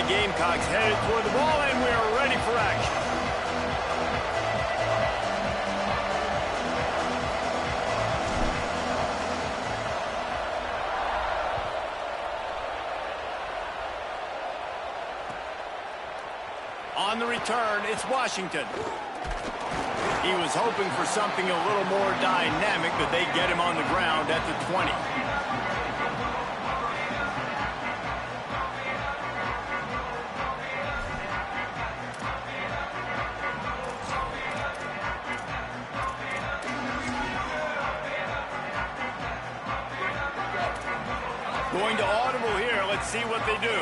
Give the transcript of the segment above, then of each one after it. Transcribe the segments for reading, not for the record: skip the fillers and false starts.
the Gamecocks headed toward the ball, and we're ready for action. On the return, it's Washington. He was hoping for something a little more dynamic, but they get him on the ground at the 20. Going to audible here. Let's see what they do.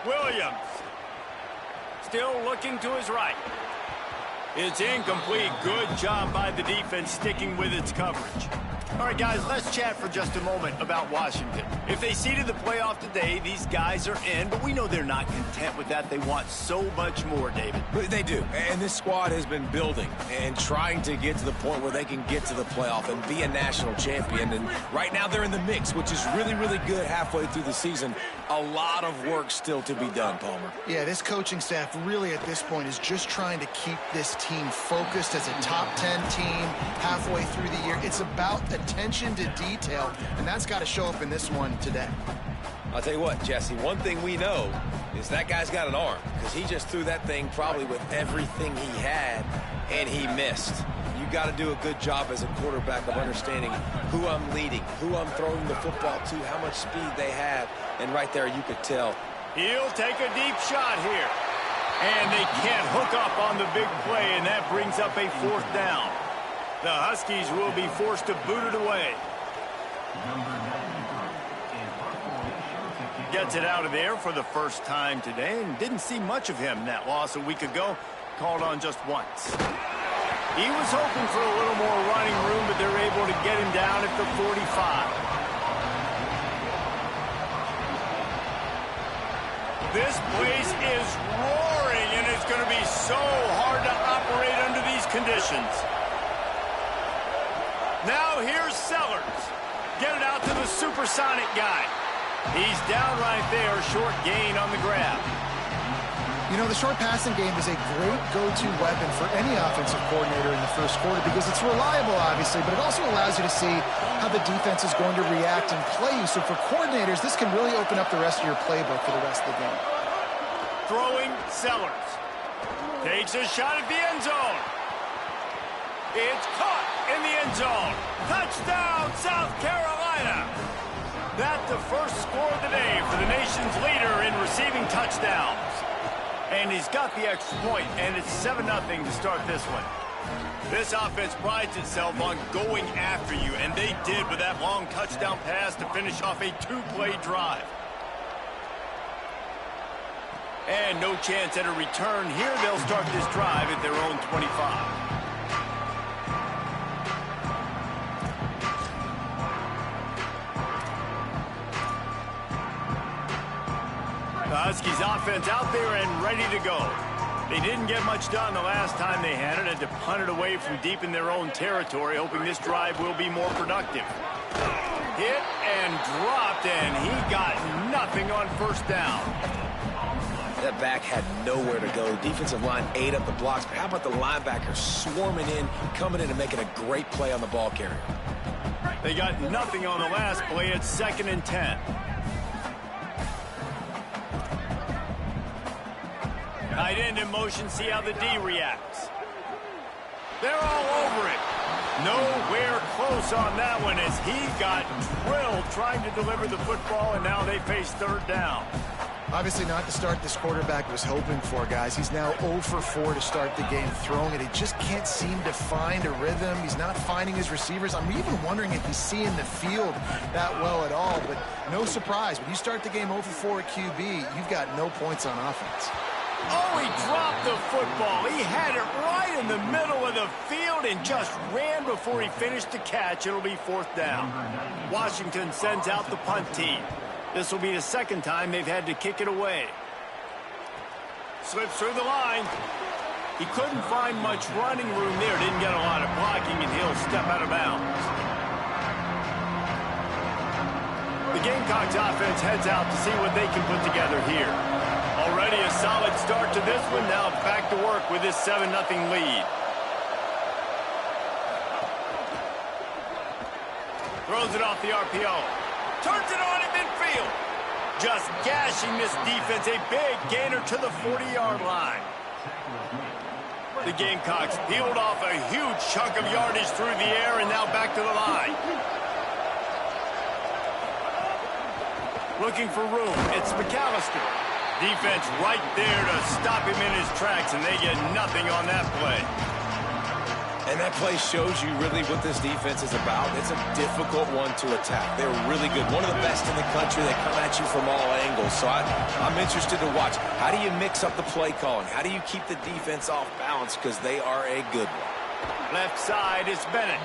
Williams. Still looking to his right. It's incomplete. Good job by the defense sticking with its coverage. All right, guys, let's chat for just a moment about Washington. If they seeded the playoff today, these guys are in, but we know they're not content with that. They want so much more, David. They do, and this squad has been building and trying to get to the point where they can get to the playoff and be a national champion. And right now they're in the mix, which is really, really good halfway through the season. A lot of work still to be done, Palmer. Yeah, this coaching staff really at this point is just trying to keep this team focused as a top 10 team halfway through the year. It's about attention to detail, and that's got to show up in this one today. I'll tell you what, Jesse, one thing we know is that guy's got an arm, because he just threw that thing probably with everything he had, and he missed. You got to do a good job as a quarterback of understanding who I'm leading, who I'm throwing the football to, how much speed they have, and right there you could tell. He'll take a deep shot here. And they can't hook up on the big play, and that brings up a 4th down. The Huskies will be forced to boot it away. Gets it out of there for the first time today, and didn't see much of him. That loss a week ago, called on just once. He was hoping for a little more running room, but they're able to get him down at the 45. This place is roaring, and it's going to be so hard to operate under these conditions. Now here's Sellers. Get it out to the supersonic guy. He's down right there, short gain on the grab. You know, the short passing game is a great go-to weapon for any offensive coordinator in the first quarter because it's reliable, obviously, but it also allows you to see how the defense is going to react and play you. So for coordinators, this can really open up the rest of your playbook for the rest of the game. Throwing Sellers. Takes a shot at the end zone. It's caught in the end zone. Touchdown, South Carolina. That's the first score of the day for the nation's leader in receiving touchdowns. And he's got the extra point, and it's 7-0 to start this one. This offense prides itself on going after you, and they did with that long touchdown pass to finish off a 2-play drive. And no chance at a return here. They'll start this drive at their own 25. The Huskies offense out there and ready to go. They didn't get much done the last time they had it, had to punt it away from deep in their own territory, hoping this drive will be more productive. Hit and dropped, and he got nothing on first down. That back had nowhere to go. Defensive line ate up the blocks, but how about the linebackers swarming in, coming in and making a great play on the ball carrier? They got nothing on the last play. It's 2nd and 10. Tight end in motion, see how the D reacts. They're all over it. Nowhere close on that one as he got drilled trying to deliver the football, and now they face 3rd down. Obviously not the start this quarterback was hoping for, guys. He's now 0 for 4 to start the game throwing it. He just can't seem to find a rhythm. He's not finding his receivers. I'm even wondering if he's seeing the field that well at all, but no surprise. When you start the game 0 for 4 at QB, you've got no points on offense. Oh, he dropped the football. He had it right in the middle of the field and just ran before he finished the catch. It'll be 4th down. Washington sends out the punt team. This will be the 2nd time they've had to kick it away. Slips through the line. He couldn't find much running room there. Didn't get a lot of blocking, and he'll step out of bounds. The Gamecocks offense heads out to see what they can put together here. Already a solid start to this one. Now back to work with this 7-0 lead. Throws it off the RPO. Turns it on in midfield. Just gashing this defense. A big gainer to the 40-yard line. The Gamecocks peeled off a huge chunk of yardage through the air and now back to the line. Looking for room. It's McAllister. Defense right there to stop him in his tracks, and they get nothing on that play. And that play shows you really what this defense is about. It's a difficult one to attack. They're really good. One of the best in the country. They come at you from all angles. So I'm interested to watch. How do you mix up the play calling? How do you keep the defense off balance? Because they are a good one. Left side is Bennett.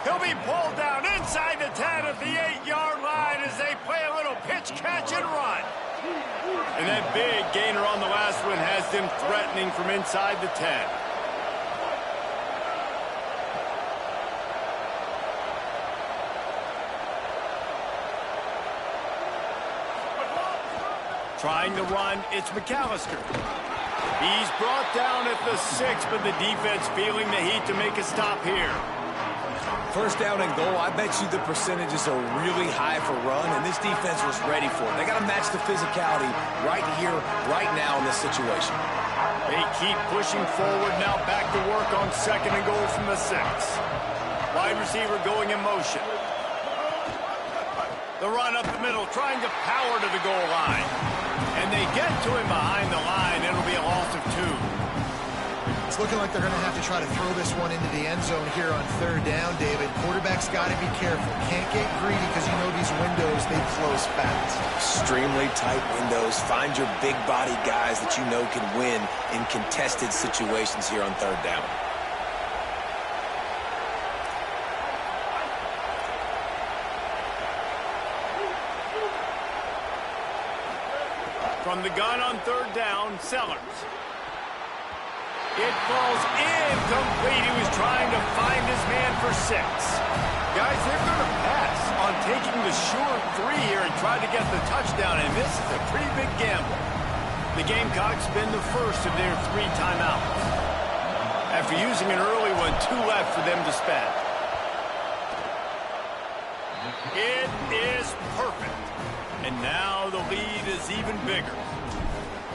He'll be pulled down inside the 10 at the 8-yard line as they play a little pitch, catch, and run. And that big gainer on the last one has them threatening from inside the 10. Trying to run, it's McAllister. He's brought down at the 6, but the defense feeling the heat to make a stop here. First down and goal, I bet you the percentages are really high for run, and this defense was ready for it. They got to match the physicality right here, right now in this situation. They keep pushing forward, now back to work on 2nd and goal from the 6. Wide receiver going in motion. The run up the middle, trying to power to the goal line. And they get to him behind the line. It'll be a loss of 2. It's looking like they're going to have to try to throw this one into the end zone here on 3rd down, David. Quarterback's got to be careful. Can't get greedy because you know these windows, they close fast. Extremely tight windows. Find your big body guys that you know can win in contested situations here on 3rd down. From the gun on 3rd down, Sellers. It falls incomplete. He was trying to find his man for 6. Guys, they're going to pass on taking the sure 3 here and try to get the touchdown, and this is a pretty big gamble. The Gamecocks spend the first of their 3 timeouts. After using an early one, 2 left for them to spend. It is perfect. And now the lead is even bigger.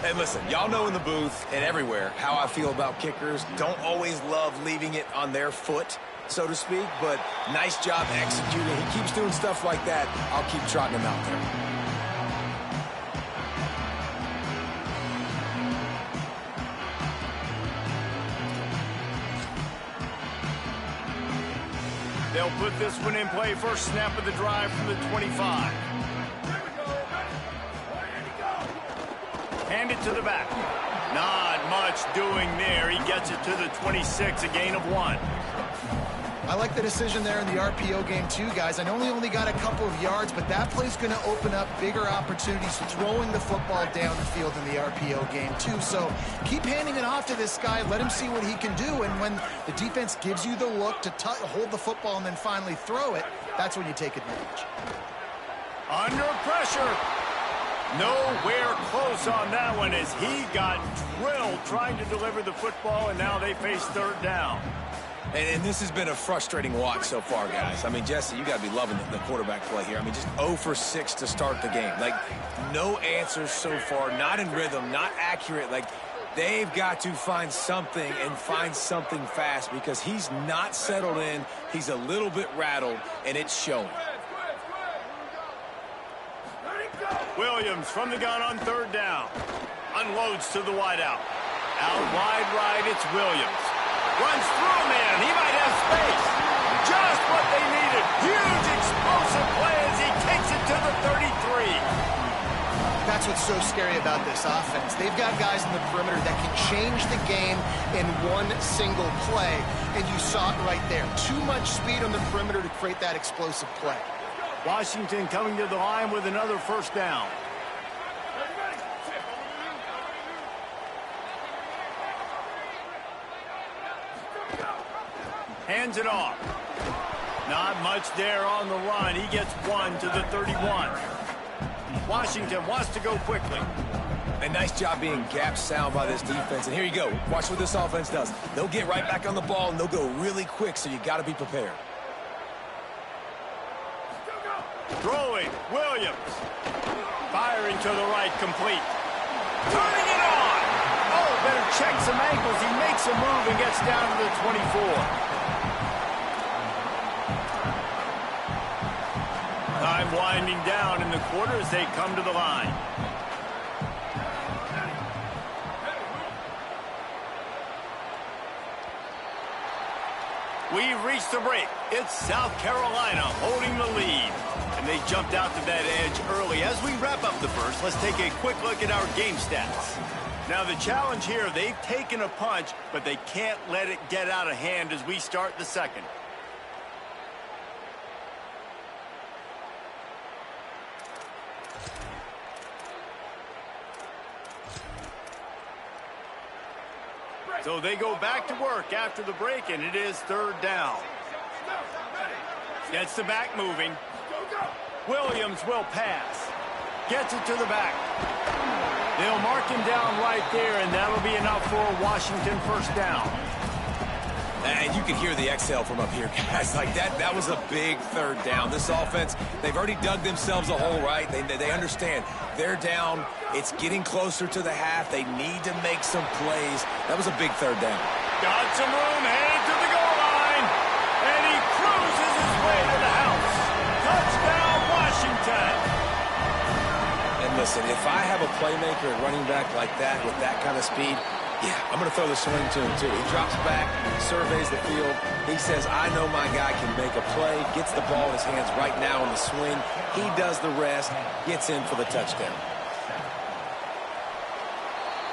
Hey, listen, y'all know in the booth and everywhere how I feel about kickers. Don't always love leaving it on their foot, so to speak, but nice job executing. He keeps doing stuff like that. I'll keep trotting him out there. They'll put this one in play. First snap of the drive from the 25. Hand it to the back. Not much doing there. He gets it to the 26, a gain of 1. I like the decision there in the RPO game too, guys. I know he only got a couple of yards, but that play's going to open up bigger opportunities for throwing the football down the field in the RPO game too. So keep handing it off to this guy. Let him see what he can do. And when the defense gives you the look to hold the football and then finally throw it, that's when you take advantage. Under pressure. Nowhere close on that one as he got drilled trying to deliver the football, and now they face 3rd down. And this has been a frustrating watch so far, guys. I mean, Jesse, you got to be loving the quarterback play here. I mean, just 0 for 6 to start the game. Like, no answers so far, not in rhythm, not accurate. Like, they've got to find something and find something fast because he's not settled in. He's a little bit rattled, and it's showing. Williams from the gun on 3rd down. Unloads to the wideout. Out wide right, it's Williams. Runs through a man. He might have space. Just what they needed. Huge explosive play as he takes it to the 33. That's what's so scary about this offense. They've got guys in the perimeter that can change the game in one single play, and you saw it right there. Too much speed on the perimeter to create that explosive play. Washington coming to the line with another 1st down. Hands it off. Not much there on the run. He gets 1 to the 31. Washington wants to go quickly. A nice job being gap sound by this defense. And here you go. Watch what this offense does. They'll get right back on the ball, and they'll go really quick, so you got to be prepared. Throwing, Williams. Firing to the right, complete. Turning it on. Oh, better check some ankles. He makes a move and gets down to the 24. Time winding down in the quarter as they come to the line. We've reached the break. It's South Carolina holding the lead. And they jumped out to that edge early. As we wrap up the first, let's take a quick look at our game stats. Now the challenge here, they've taken a punch, but they can't let it get out of hand as we start the second. So they go back to work after the break, and it is third down. Gets the back moving. Williams will pass. Gets it to the back. They'll mark him down right there, and that'll be enough for a Washington first down. And you can hear the exhale from up here, guys. Like that was a big third down. This offense, they've already dug themselves a hole, right? They understand. They're down. It's getting closer to the half. They need to make some plays. That was a big third down. Got some room, headed to the goal line. And he cruises his way to the house. Touchdown, Washington. And listen, if I have a playmaker at running back like that with that kind of speed, yeah, I'm going to throw the swing to him, too. He drops back, surveys the field. He says, I know my guy can make a play, gets the ball in his hands right now on the swing. He does the rest, gets in for the touchdown.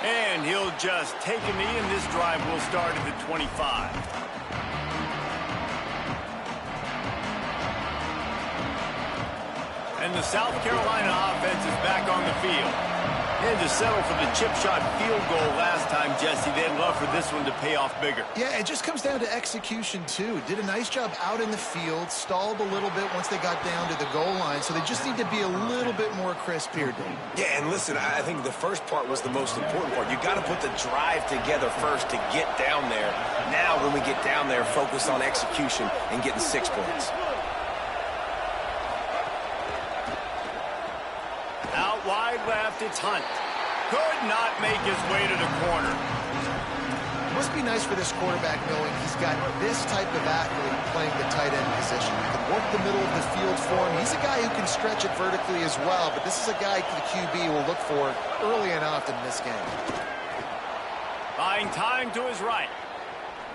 And he'll just take a knee, and this drive will start at the 25. And the South Carolina offense is back on the field. And to settle for the chip shot field goal last time, Jesse, they'd love for this one to pay off bigger. Yeah, it just comes down to execution, too. Did a nice job out in the field, stalled a little bit once they got down to the goal line, so they just need to be a little bit more crisp here, Dave. Yeah, and listen, I think the first part was the most important part. You got to put the drive together first to get down there. Now, when we get down there, focus on execution and getting 6 points. Out wide left, it's Hunt. Could not make his way to the corner. Must be nice for this quarterback knowing he's got this type of athlete playing the tight end position. He can work the middle of the field for him. He's a guy who can stretch it vertically as well, but this is a guy the QB will look for early and often in this game. Buying time to his right.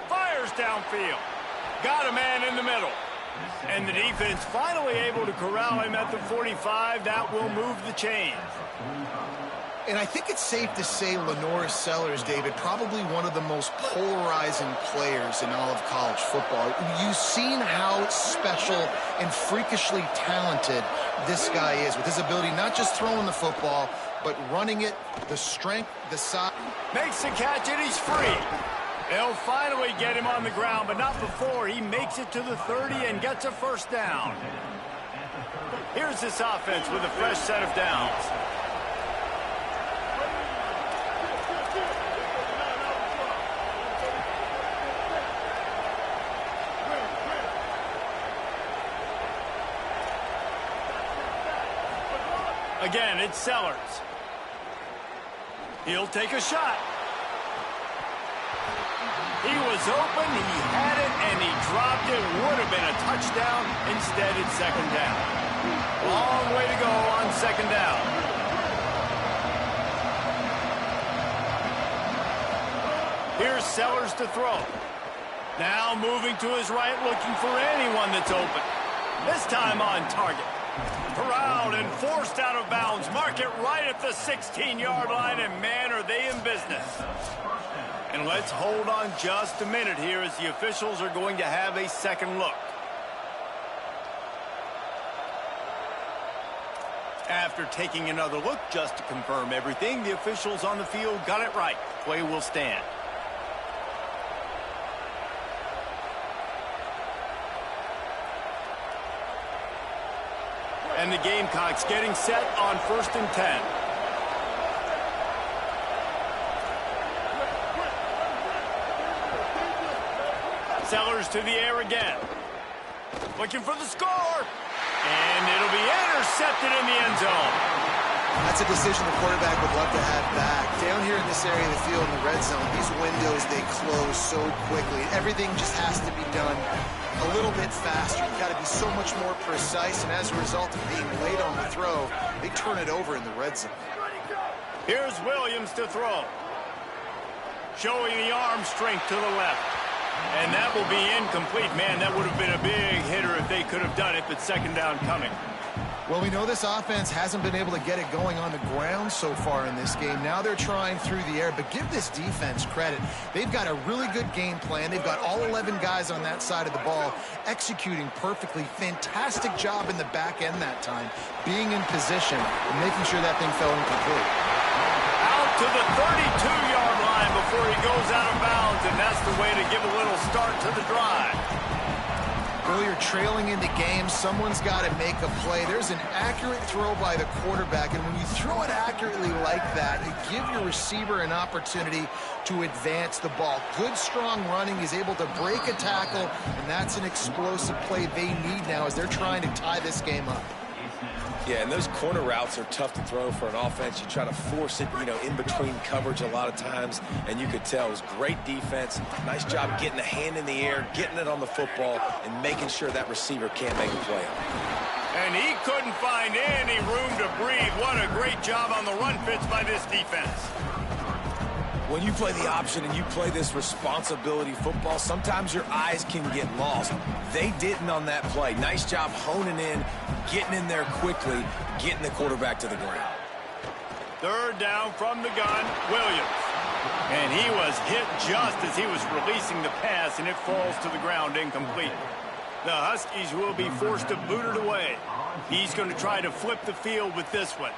Fires downfield. Got a man in the middle. And the defense finally able to corral him at the 45. That will move the chains. And I think it's safe to say LaNorris Sellers, David, probably one of the most polarizing players in all of college football. You've seen how special and freakishly talented this guy is with his ability not just throwing the football, but running it, the strength, the size. Makes the catch, and he's free. They'll finally get him on the ground, but not before he makes it to the 30 and gets a first down. Here's this offense with a fresh set of downs. Again, it's Sellers. He'll take a shot. He was open, he had it, and he dropped it. Would have been a touchdown. Instead, it's second down. Long way to go on second down. Here's Sellers to throw. Now moving to his right, looking for anyone that's open. This time on target. Corralled and forced out of bounds. Mark it right at the 16-yard line, and man, are they in business. And let's hold on just a minute here as the officials are going to have a second look. After taking another look just to confirm everything, the officials on the field got it right. Play will stand. And the Gamecocks getting set on 1st and 10. Sellers to the air again. Looking for the score. And it'll be intercepted in the end zone. That's a decision the quarterback would love to have back. Down here in this area of the field in the red zone, these windows, they close so quickly. Everything just has to be done a little bit faster. You've got to be so much more precise, and as a result of being late on the throw, they turn it over in the red zone. Here's Williams to throw. Showing the arm strength to the left. And that will be incomplete. Man, that would have been a big hitter if they could have done it, but second down coming. Well, we know this offense hasn't been able to get it going on the ground so far in this game. Now they're trying through the air, but give this defense credit. They've got a really good game plan. They've got all 11 guys on that side of the ball executing perfectly. Fantastic job in the back end that time, being in position and making sure that thing fell incomplete. Out to the 32-yard line before he goes out of bounds, and that's the way to give a little start to the drive. Earlier, trailing into games, someone's got to make a play. There's an accurate throw by the quarterback, and when you throw it accurately like that, you give your receiver an opportunity to advance the ball. Good, strong running. He's able to break a tackle, and that's an explosive play they need now as they're trying to tie this game up. Yeah, and those corner routes are tough to throw for an offense. You try to force it, in between coverage a lot of times, and you could tell it was great defense. Nice job getting the hand in the air, getting it on the football, and making sure that receiver can't make a play on it. And he couldn't find any room to breathe. What a great job on the run fits by this defense. When you play the option and you play this responsibility football, sometimes your eyes can get lost. They didn't on that play. Nice job honing in, getting in there quickly, getting the quarterback to the ground. Third down from the gun, Williams. And he was hit just as he was releasing the pass, and it falls to the ground incomplete. The Huskies will be forced to boot it away. He's going to try to flip the field with this one.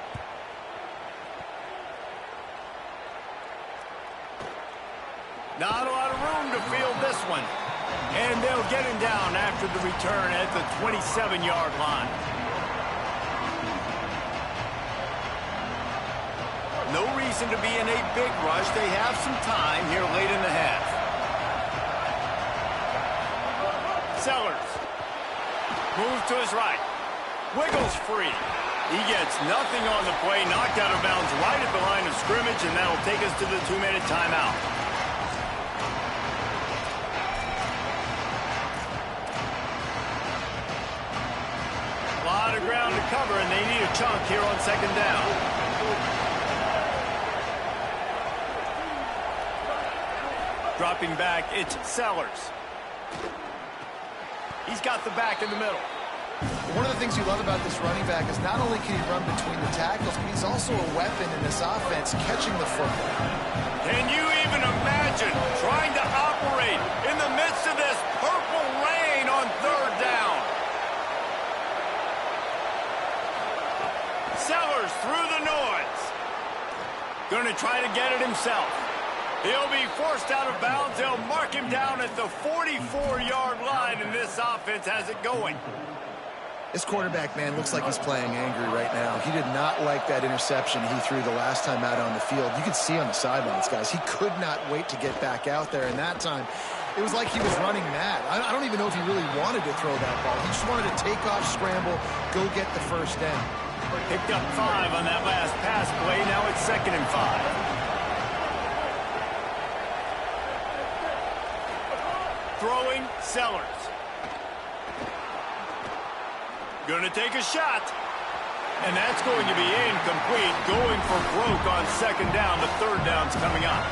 Not a lot of room to field this one. And they'll get him down after the return at the 27-yard line. No reason to be in a big rush. They have some time here late in the half. Sellers. Moves to his right. Wiggles free. He gets nothing on the play. Knocked out of bounds right at the line of scrimmage, and that'll take us to the 2-minute timeout. Ground to cover, and they need a chunk here on second down. Dropping back, it's Sellers. He's got the back in the middle. One of the things you love about this running back is not only can he run between the tackles, but he's also a weapon in this offense, catching the football. Can you even imagine trying to operate in the midst of this purple rain on third down? Sellers through the noise. Going to try to get it himself. He'll be forced out of bounds. They'll mark him down at the 44-yard line, and this offense has it going. This quarterback, man, looks like he's playing angry right now. He did not like that interception he threw the last time out on the field. You could see on the sidelines, guys, he could not wait to get back out there, and that time it was like he was running mad. I don't even know if he really wanted to throw that ball. He just wanted to take off, scramble, go get the first down. Picked up 5 on that last pass play. Now it's 2nd and 5. Throwing, Sellers. Going to take a shot. And that's going to be incomplete. Going for broke on second down. The third down's coming up.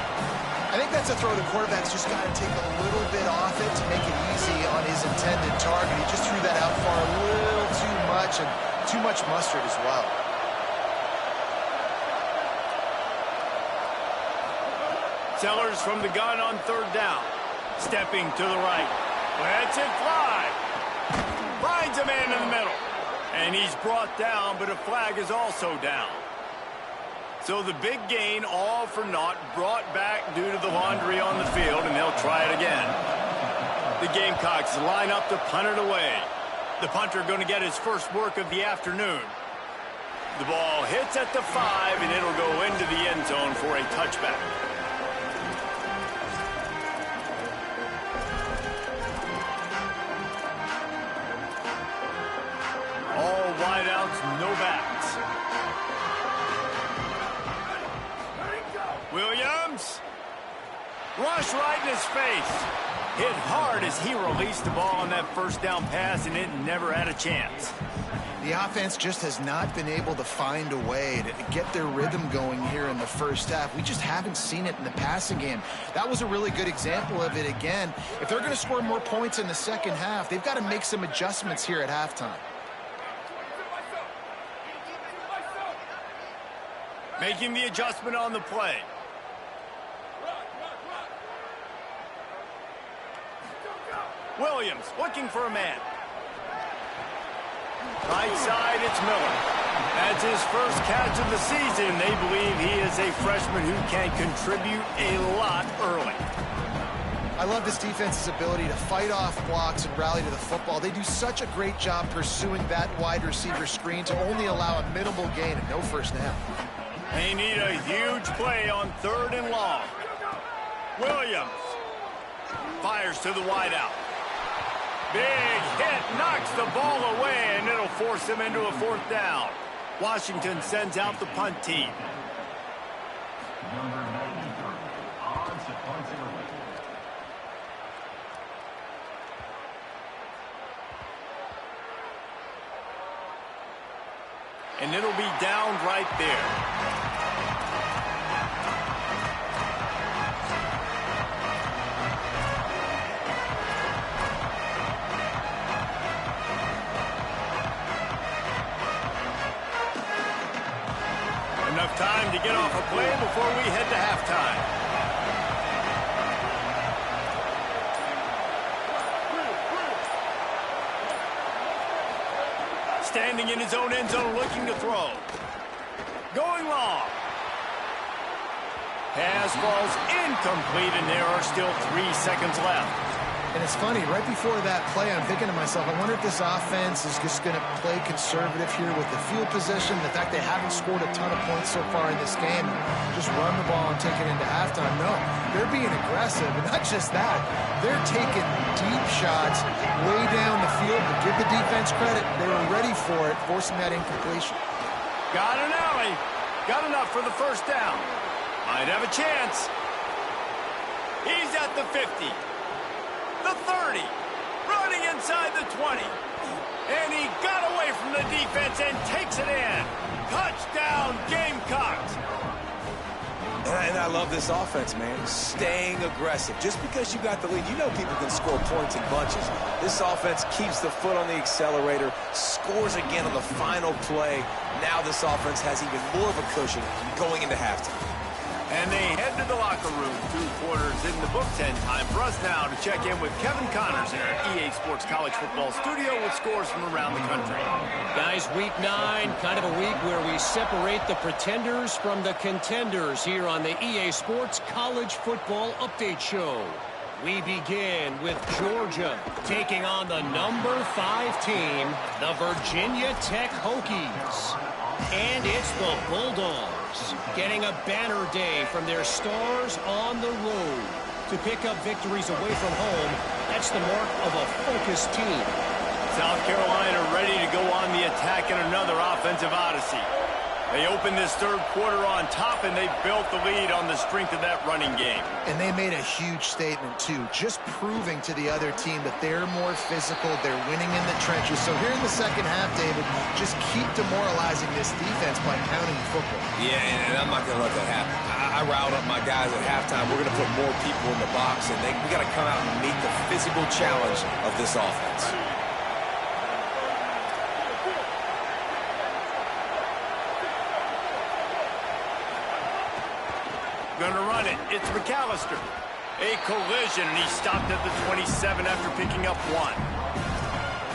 I think that's a throw the quarterback's just got to take a little bit off it to make it easy on his intended target. He just threw that out far a little too much, and too much mustard as well. Sellers from the gun on third down. Stepping to the right. Lets it fly. Finds a man in the middle. And he's brought down, but a flag is also down. So the big gain, all for naught, brought back due to the laundry on the field, and they'll try it again. The Gamecocks line up to punt it away. The punter going to get his first work of the afternoon. The ball hits at the 5, and it'll go into the end zone for a touchback. All wideouts, no backs. Williams. Rush right in his face. Hit hard as he released the ball on that first down pass, and it never had a chance. The offense just has not been able to find a way to get their rhythm going here in the first half. We just haven't seen it in the passing game. That was a really good example of it again. If they're going to score more points in the second half, they've got to make some adjustments here at halftime. Making the adjustment on the play. Williams looking for a man. Right side, it's Miller. That's his first catch of the season. They believe he is a freshman who can contribute a lot early. I love this defense's ability to fight off blocks and rally to the football. They do such a great job pursuing that wide receiver screen to only allow a minimal gain and no first down. They need a huge play on 3rd and long. Williams fires to the wideout. Big hit, knocks the ball away, and it'll force him into a 4th down. Washington sends out the punt team. And it'll be down right there. Enough time to get off a play before we head to halftime. Standing in his own end zone looking to throw. Going long. Pass falls incomplete, and there are still 3 seconds left. And it's funny, right before that play, I'm thinking to myself, I wonder if this offense is just going to play conservative here with the field position, the fact they haven't scored a ton of points so far in this game, just run the ball and take it into halftime. No, they're being aggressive, and not just that, they're taking deep shots way down the field. But give the defense credit, they were ready for it, forcing that incompletion. Got an alley. Got enough for the first down. Might have a chance. He's at the 50. The 30, running inside the 20. And he got away from the defense and takes it in. Touchdown, Gamecocks. And I love this offense, man. Staying aggressive. Just because you got the lead, you know people can score points in bunches. This offense keeps the foot on the accelerator, scores again on the final play. Now this offense has even more of a cushion going into halftime. And they head to the locker room. 2 quarters in the books, and time for us now to check in with Kevin Connors in our EA Sports College Football studio with scores from around the country. Guys, week 9, kind of a week where we separate the pretenders from the contenders here on the EA Sports College Football Update Show. We begin with Georgia taking on the number 5 team, the Virginia Tech Hokies. And it's the Bulldogs getting a banner day from their stars on the road. To pick up victories away from home, that's the mark of a focused team. South Carolina ready to go on the attack in another offensive odyssey. They opened this 3rd quarter on top, and they built the lead on the strength of that running game. And they made a huge statement, too, just proving to the other team that they're more physical, they're winning in the trenches. So here in the second half, David, just keep demoralizing this defense by pounding the football. Yeah, and I'm not going to let that happen. I riled up my guys at halftime. We're going to put more people in the box, and we got to come out and meet the physical challenge of this offense. Gonna run it. It's McAllister. A collision, and he stopped at the 27 after picking up 1.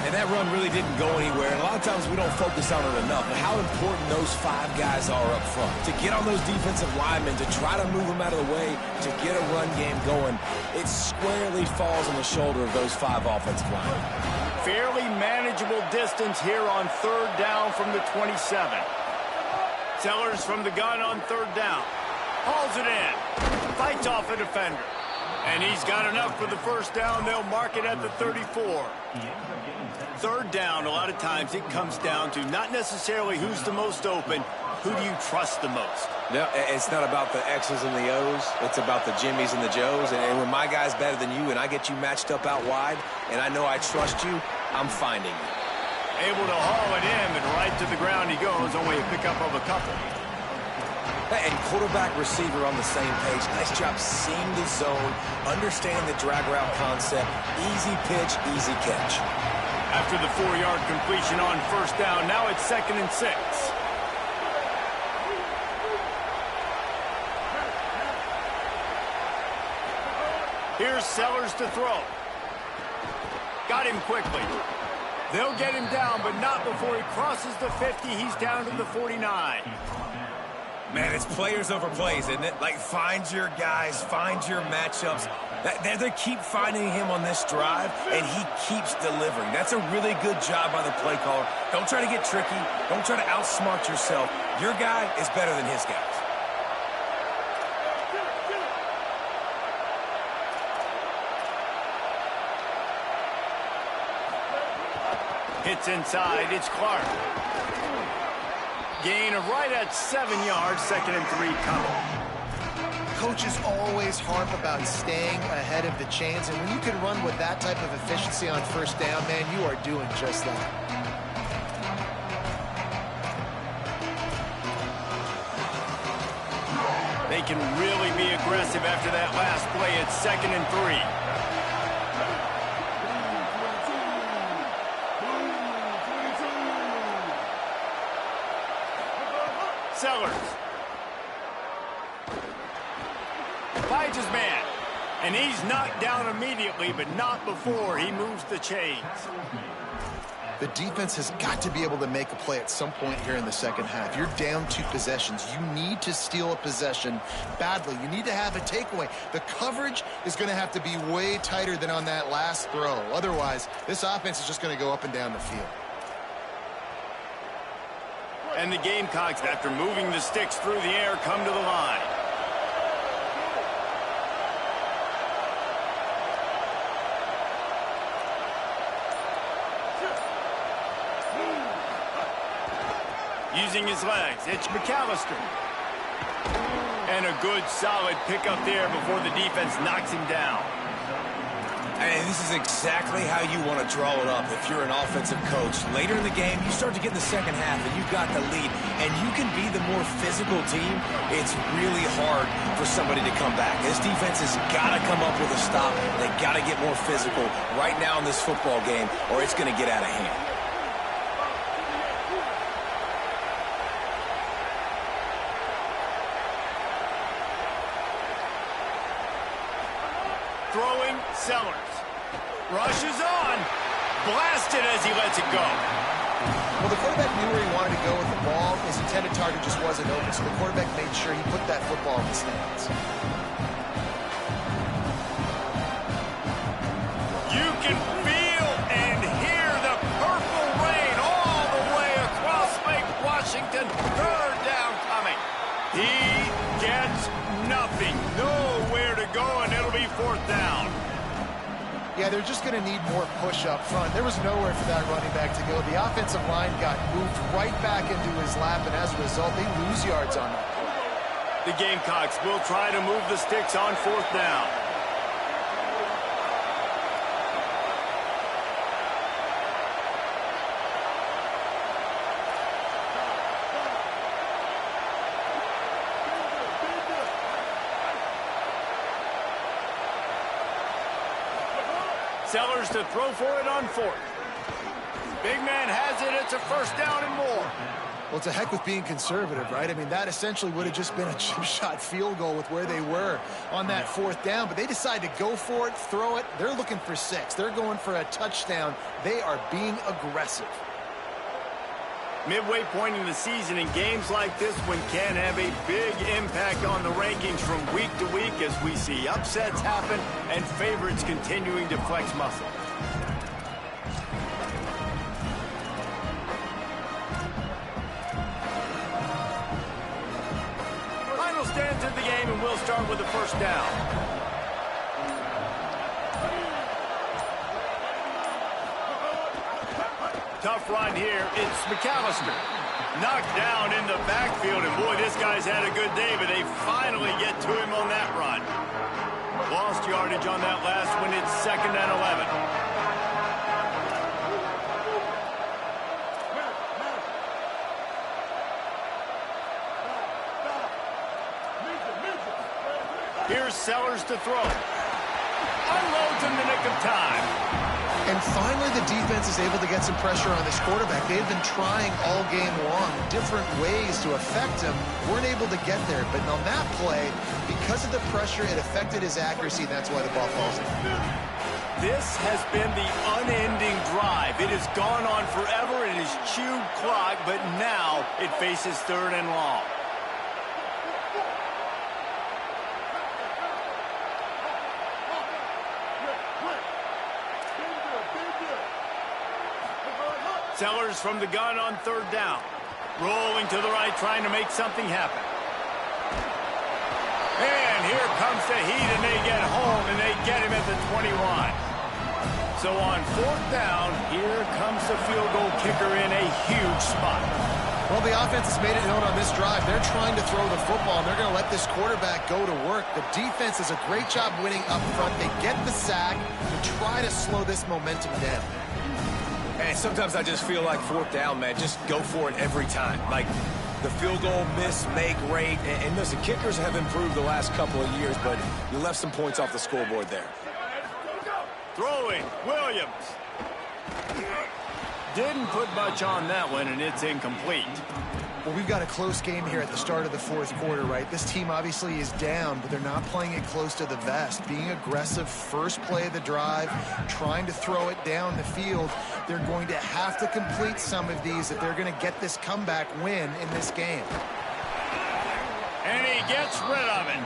And that run really didn't go anywhere. And a lot of times we don't focus on it enough. But how important those 5 guys are up front. To get on those defensive linemen, to try to move them out of the way, to get a run game going, it squarely falls on the shoulder of those 5 offensive linemen. fairly manageable distance here on third down from the 27. Sellers from the gun on third down. Hauls it in. Fights off a defender. And he's got enough for the first down. They'll mark it at the 34. Third down, a lot of times it comes down to not necessarily who's the most open, who do you trust the most? No, it's not about the X's and the O's. It's about the Jimmies and the Joes. And when my guy's better than you and I get you matched up out wide and I know I trust you, I'm finding you. Able to haul it in, and right to the ground he goes, only a pickup of a couple. And quarterback, receiver on the same page. Nice job seeing the zone, understanding the drag route concept. Easy pitch, easy catch. After the 4-yard completion on first down, now it's 2nd and 6. Here's Sellers to throw. Got him quickly. They'll get him down, but not before he crosses the 50. He's down to the 49. Man, it's players over plays, isn't it? Like, find your guys, find your matchups. They keep finding him on this drive, and he keeps delivering. That's a really good job by the play caller. Don't try to get tricky. Don't try to outsmart yourself. Your guy is better than his guys. Hits inside. It's Clark. Gain of right at 7 yards. 2nd and 3 coming. Coaches always harp about staying ahead of the chains, and when you can run with that type of efficiency on first down, man, you are doing just that. They can really be aggressive after that last play. It's 2nd and 3. Sellers. Finds his man. And he's knocked down immediately, but not before he moves the chains. The defense has got to be able to make a play at some point here in the second half. You're down 2 possessions. You need to steal a possession badly. You need to have a takeaway. The coverage is going to have to be way tighter than on that last throw. Otherwise, this offense is just going to go up and down the field. And the Gamecocks, after moving the sticks through the air, come to the line. Using his legs, it's McAllister. And a good, solid pickup there before the defense knocks him down. And this is exactly how you want to draw it up if you're an offensive coach. Later in the game, you start to get in the second half, and you've got the lead, and you can be the more physical team. It's really hard for somebody to come back. This defense has got to come up with a stop. They got to get more physical right now in this football game, or it's going to get out of hand. Throwing, Sellers. Rushes on. Blasted as he lets it go. Well, the quarterback knew where he wanted to go with the ball. His intended target just wasn't open, so the quarterback made sure he put that football in the stands. You can feel and hear the purple rain all the way across Lake Washington. Third down coming. He gets nothing. Nowhere to go, and it'll be 4th down. Yeah, they're just going to need more push up front. There was nowhere for that running back to go. The offensive line got moved right back into his lap, and as a result, they lose yards on that. The Gamecocks will try to move the sticks on 4th down. Sellers to throw for it on 4th. Big man has it. It's a first down and more. Well, it's a heck with being conservative, right? I mean, that essentially would have just been a chip shot field goal with where they were on that 4th down. But they decide to go for it, throw it. They're looking for 6. They're going for a touchdown. They are being aggressive. Midway point in the season, in games like this one can have a big impact on the rankings from week to week as we see upsets happen and favorites continuing to flex muscle. game, and we'll start with the first down. Tough run here. It's McAllister. Knocked down in the backfield, and boy, this guy's had a good day, but they finally get to him on that run. Lost yardage on that last one. It's 2nd and 11. Here's Sellers to throw. Unloads in the nick of time. And finally, the defense is able to get some pressure on this quarterback. They've been trying all game long different ways to affect him. Weren't able to get there. But on that play, because of the pressure, it affected his accuracy. That's why the ball falls in. This has been the unending drive. It has gone on forever. It has chewed clock, but now it faces 3rd and long. Sellers from the gun on 3rd down. Rolling to the right, trying to make something happen. And here comes the heat, and they get home, and they get him at the 21. So on 4th down, here comes the field goal kicker in a huge spot. Well, the offense has made it known on this drive. They're trying to throw the football, and they're going to let this quarterback go to work. The defense does a great job winning up front. They get the sack to try to slow this momentum down. And sometimes I just feel like 4th down, man, just go for it every time. Like the field goal miss, make rate. And listen, kickers have improved the last couple of years, but you left some points off the scoreboard there. Throwing, Williams. Didn't put much on that one, and it's incomplete. Well, we've got a close game here at the start of the 4th quarter, right? This team obviously is down, but they're not playing it close to the vest. Being aggressive, first play of the drive, trying to throw it down the field. They're going to have to complete some of these if they're going to get this comeback win in this game. And he gets rid of it.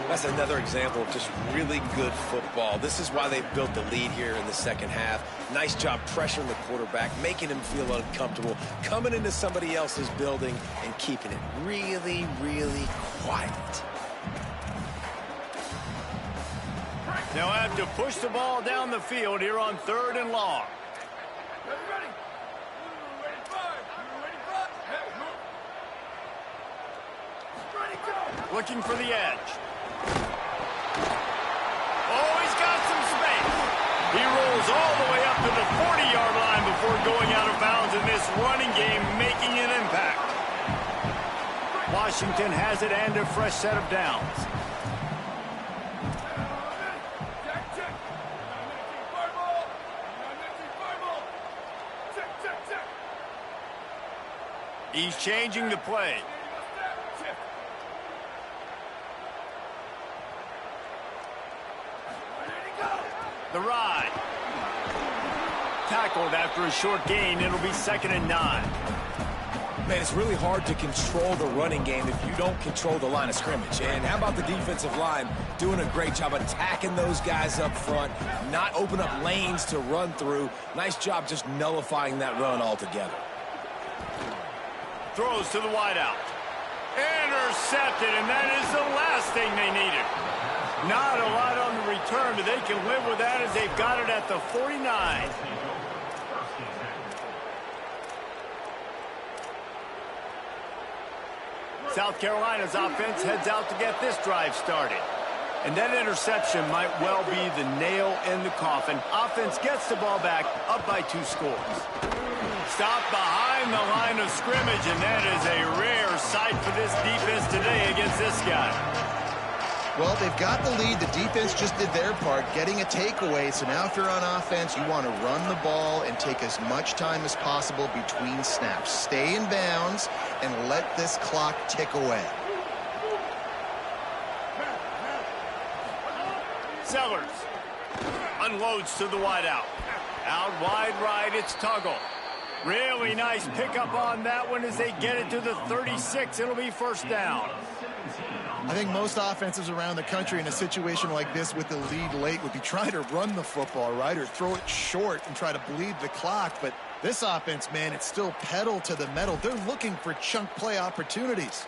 That's another example of just really good football. This is why they've built the lead here in the 2nd half. Nice job pressuring the quarterback, making him feel uncomfortable, coming into somebody else's building and keeping it really, really quiet. They'll have to push the ball down the field here on 3rd and long. Looking for the edge. Oh, he's got some space. He rolls all the way up to the 40-yard line before going out of bounds in this running game, making an impact. Washington has it and a fresh set of downs. He's changing the play. The ride. Tackled after a short gain. It'll be 2nd and 9. Man, it's really hard to control the running game if you don't control the line of scrimmage. And how about the defensive line doing a great job attacking those guys up front, not open up lanes to run through. Nice job just nullifying that run altogether. Throws to the wideout. Intercepted, and that is the last thing they needed. Not a lot on the return, but they can live with that as they've got it at the 49. South Carolina's offense heads out to get this drive started. And that interception might well be the nail in the coffin. Offense gets the ball back, up by 2 scores. Stop behind the line of scrimmage, and that is a rare sight for this defense today against this guy. Well, they've got the lead. The defense just did their part, getting a takeaway. So now if you're on offense, you want to run the ball and take as much time as possible between snaps. Stay in bounds and let this clock tick away. Sellers unloads to the wideout. Out wide right, it's Tuggle. Really nice pickup on that one as they get it to the 36. It'll be 1st down. I think most offenses around the country in a situation like this with the lead late would be trying to run the football, right, or throw it short and try to bleed the clock. But this offense, man, it's still pedal to the metal. They're looking for chunk play opportunities.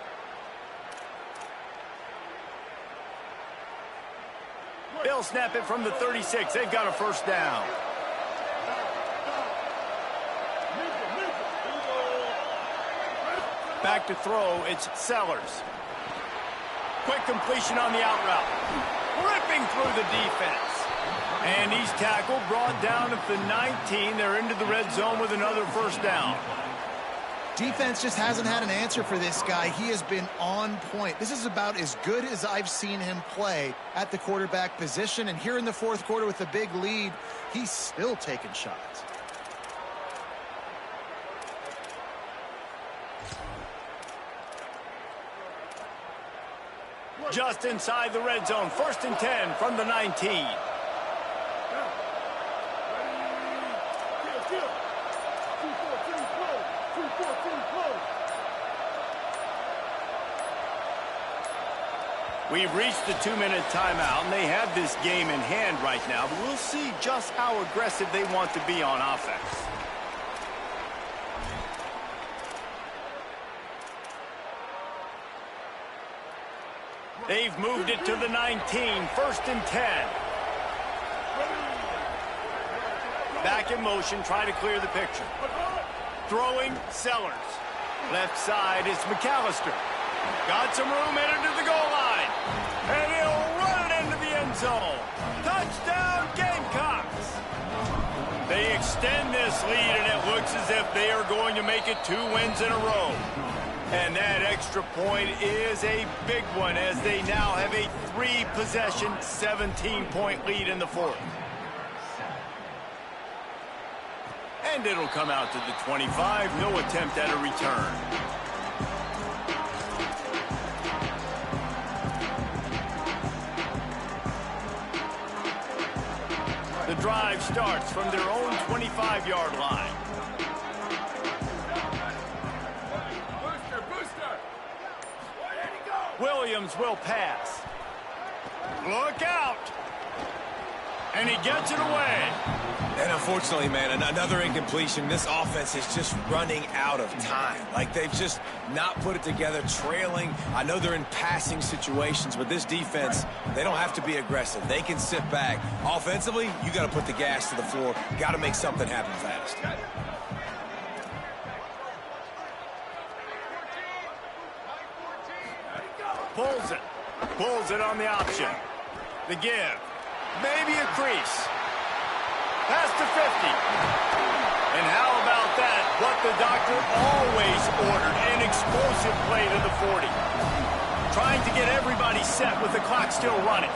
They'll snap it from the 36. They've got a first down. Back to throw, it's Sellers. Quick completion on the out route. Ripping through the defense. And he's tackled, brought down at the 19. They're into the red zone with another first down. Defense just hasn't had an answer for this guy. He has been on point. This is about as good as I've seen him play at the quarterback position. And here in the fourth quarter with a big lead, he's still taking shots. Just inside the red zone. First and 10 from the 19. We've reached the 2-minute timeout, and they have this game in hand right now, but we'll see just how aggressive they want to be on offense. They've moved it to the 19, first and 10. Back in motion, try to clear the picture. Throwing, Sellers. Left side is McAllister. Got some room, headed to the goal line. And he'll run it into the end zone. Touchdown, Gamecocks. They extend this lead, and it looks as if they are going to make it 2 wins in a row. And that extra point is a big one, as they now have a 3-possession, 17-point lead in the fourth. And it'll come out to the 25. No attempt at a return. The drive starts from their own 25-yard line. Williams will pass. Look out. And he gets it away. And unfortunately, man, another incompletion. This offense is just running out of time. Like, they've just not put it together, trailing. I know they're in passing situations, but this defense, they don't have to be aggressive. They can sit back. Offensively, you got to put the gas to the floor. Got to make something happen fast. Pulls it on the option. The give. Maybe a crease. Past the 50. And how about that? What the doctor always ordered. An explosive play to the 40. Trying to get everybody set with the clock still running.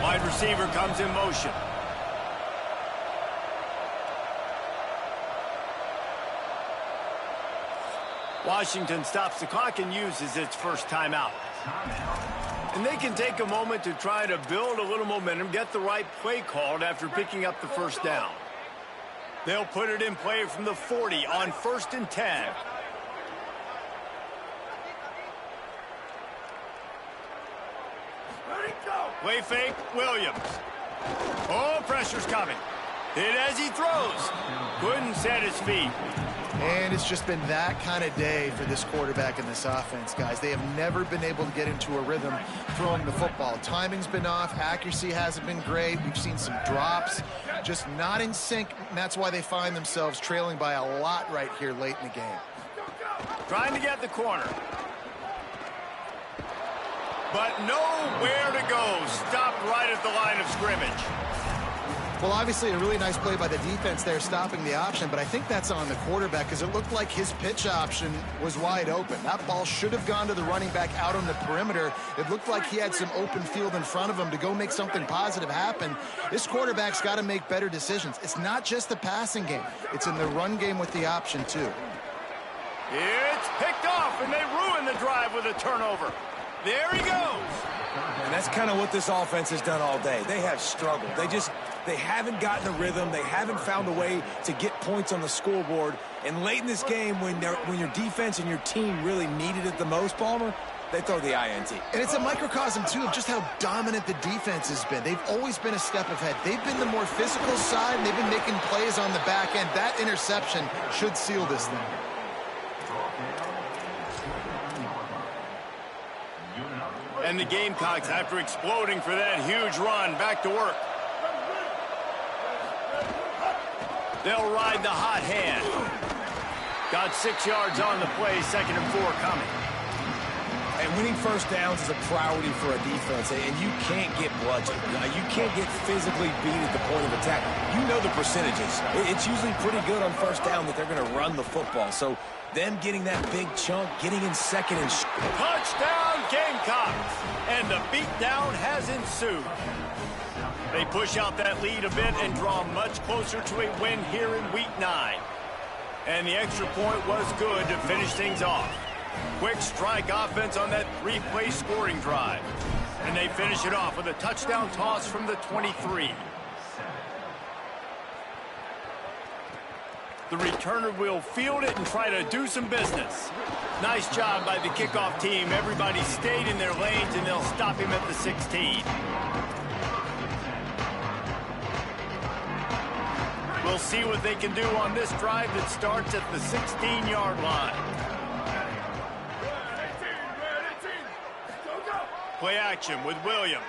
Wide receiver comes in motion. Washington stops the clock and uses its first timeout. And they can take a moment to try to build a little momentum, get the right play called after picking up the first down. They'll put it in play from the 40 on first and 10. Play fake, Williams. Oh, pressure's coming. Hit as he throws. Couldn't set his feet. And it's just been that kind of day for this quarterback and this offense, guys. They have never been able to get into a rhythm throwing the football. Timing's been off. Accuracy hasn't been great. We've seen some drops. Just not in sync, and that's why they find themselves trailing by a lot right here late in the game. Trying to get the corner. But nowhere to go. Stopped right at the line of scrimmage. Well, obviously a really nice play by the defense there stopping the option, but I think that's on the quarterback because it looked like his pitch option was wide open. That ball should have gone to the running back out on the perimeter. It looked like he had some open field in front of him to go make something positive happen. This quarterback's got to make better decisions. It's not just the passing game. It's in the run game with the option, too. It's picked off, and they ruin the drive with a turnover. There he goes. And that's kind of what this offense has done all day. They have struggled. They haven't gotten a rhythm. They haven't found a way to get points on the scoreboard. And late in this game, when your defense and your team really needed it the most, Palmer, they throw the INT. And it's a microcosm, too, of just how dominant the defense has been. They've always been a step ahead. They've been the more physical side, and they've been making plays on the back end. That interception should seal this thing. And the Gamecocks, after exploding for that huge run, back to work. They'll ride the hot hand. Got 6 yards on the play, 2nd and 4 coming. And winning first downs is a priority for a defense, and you can't get bludgeoned. You can't get physically beat at the point of attack. You know the percentages. It's usually pretty good on first down that they're going to run the football. So them getting that big chunk, getting in 2nd and... Touchdown, Gamecocks! And the beatdown has ensued. They push out that lead a bit and draw much closer to a win here in Week 9. And the extra point was good to finish things off. Quick strike offense on that 3-play scoring drive. And they finish it off with a touchdown toss from the 23. The returner will field it and try to do some business. Nice job by the kickoff team. Everybody stayed in their lanes, and they'll stop him at the 16. We'll see what they can do on this drive that starts at the 16-yard line. Play action with Williams.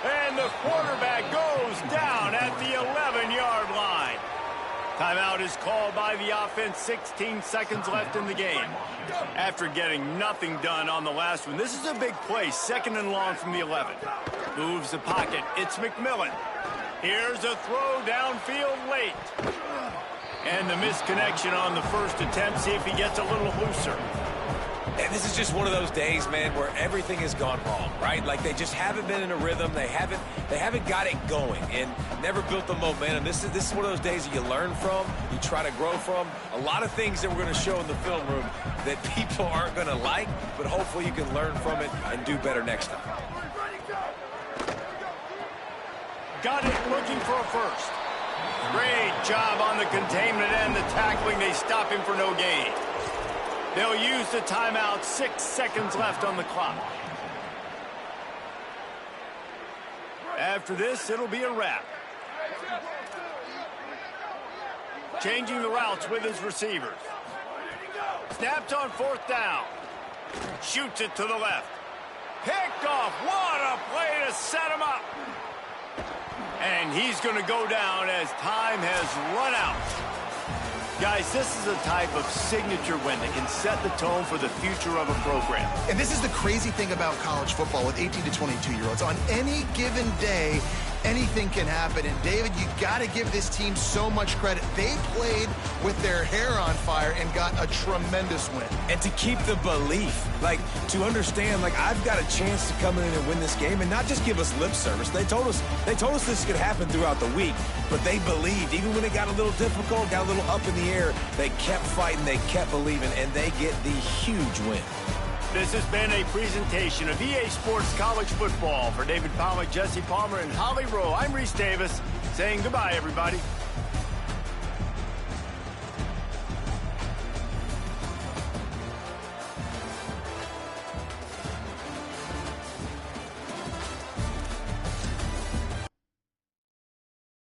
And the quarterback goes down at the 11-yard line. Timeout is called by the offense. 16 seconds left in the game. After getting nothing done on the last one, this is a big play. 2nd and long from the 11. Moves the pocket. It's McMillan. Here's a throw downfield late. And the misconnection on the first attempt. See if he gets a little looser. And this is just one of those days, man, where everything has gone wrong, right? Like they just haven't been in a rhythm. They haven't got it going and never built the momentum. This is one of those days that you learn from, you try to grow from. A lot of things that we're going to show in the film room that people aren't going to like, but hopefully you can learn from it and do better next time. Got it looking for a first. Great job on the containment and the tackling. They stop him for no gain. They'll use the timeout. 6 seconds left on the clock. After this, it'll be a wrap. Changing the routes with his receivers. Snapped on 4th down. Shoots it to the left. Picked off. What a play to set him up. And he's going to go down as time has run out. Guys, this is a type of signature win that can set the tone for the future of a program. And this is the crazy thing about college football with 18 to 22-year-olds. On any given day, anything can happen. And, David, you got to give this team so much credit. They played with their hair on fire and got a tremendous win. And to keep the belief, like, to understand, like, I've got a chance to come in and win this game and not just give us lip service. They told us this could happen throughout the week, but they believed. Even when it got a little difficult, got a little up in the air, they kept fighting, they kept believing, and they get the huge win. This has been a presentation of EA Sports College Football. For David Pollack, Jesse Palmer, and Holly Rowe, I'm Reese Davis saying goodbye, everybody.